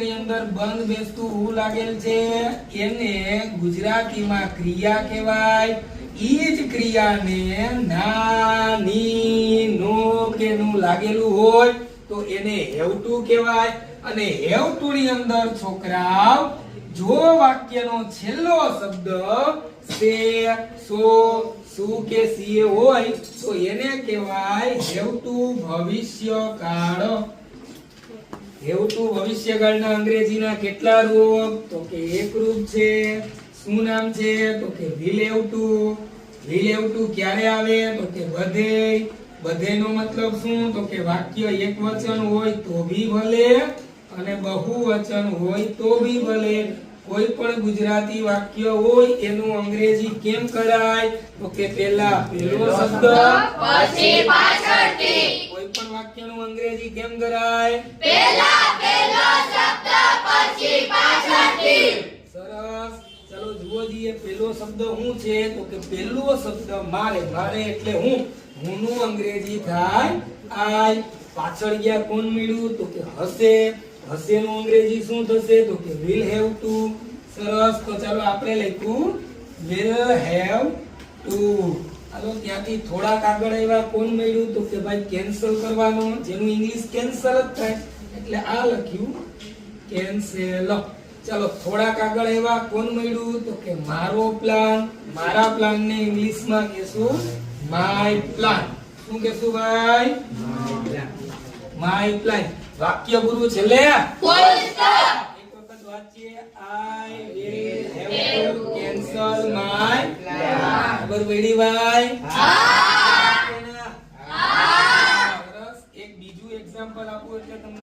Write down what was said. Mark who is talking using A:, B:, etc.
A: ની અંદર બંધ બેસતું હું લાગેલ છે એને ગુજરાતીમાં ક્રિયા કહેવાય. ઈ જ ક્રિયાને ના ની નો કે નું લાગેલું હોય તો એને હેવટું કહેવાય. અને હેવટું ની અંદર છોકરાઓ જો વાક્યનો છેલ્લો શબ્દ સે સો સુ કે સી હોય તો એને કહેવાય હેવટું ભવિષ્યકાળ. હેવટું ભવિષ્યકાળના અંગ્રેજીના કેટલા રૂપ? તો કે એક રૂપ છે. શું નામ છે? તો કે will have to. will have to ક્યારે આવે? તો કે બધે. બધેનો મતલબ શું? તો કે વાક્ય એક વચન હોય તો બી ભલે અને બહુવચન હોય તો બી ભલે. કોઈ પણ ગુજરાતી વાક્ય હોય એનું અંગ્રેજી કેમ કરાય? તો કે પહેલા પહેલો શબ્દ
B: પછી પાછળથી.
A: કોઈ પણ વાક્યનું અંગ્રેજી કેમ કરાય?
B: પહેલા પહેલો શબ્દ પછી પાછળથી.
A: સરસ. ચલો જુઓ જીએ પહેલો શબ્દ શું છે? તો કે પહેલો શબ્દ મારે. મારે એટલે હું. હું નું અંગ્રેજી થાય આઈ. પાછળ ગયા કોણ મળ્યું? તો કે હશે. હશે નું અંગ્રેજી શું થશે? તો કે will have to. સરસ. તો ચાલો આપણે લખ્યું will have to. હાલો ત્યાંથી થોડાક આગળ આવ્યા કોણ મળ્યું? તો કે ભાઈ કેન્સલ કરવાનું, જેનું ઇંગ્લિશ કેન્સલ જ થાય એટલે આ લખ્યું કેન્સલ. ચાલો થોડાક આગળ આવ્યા કોણ મળ્યું? તો કે મારો પ્લાન. મારા પ્લાન ને ઇંગ્લિશમાં કહેશું માય પ્લાન. શું કહેશું ભાઈ? My plan. વાક્ય ગુરુ છેલ્લે
B: ફૂલ સ્ટોપ.
A: એક વખત વાંચીએ I will have to cancel my plan. ખબર પડી ભાઈ?
B: હા.
A: સરસ. એક બીજું એક્ઝામ્પલ આપો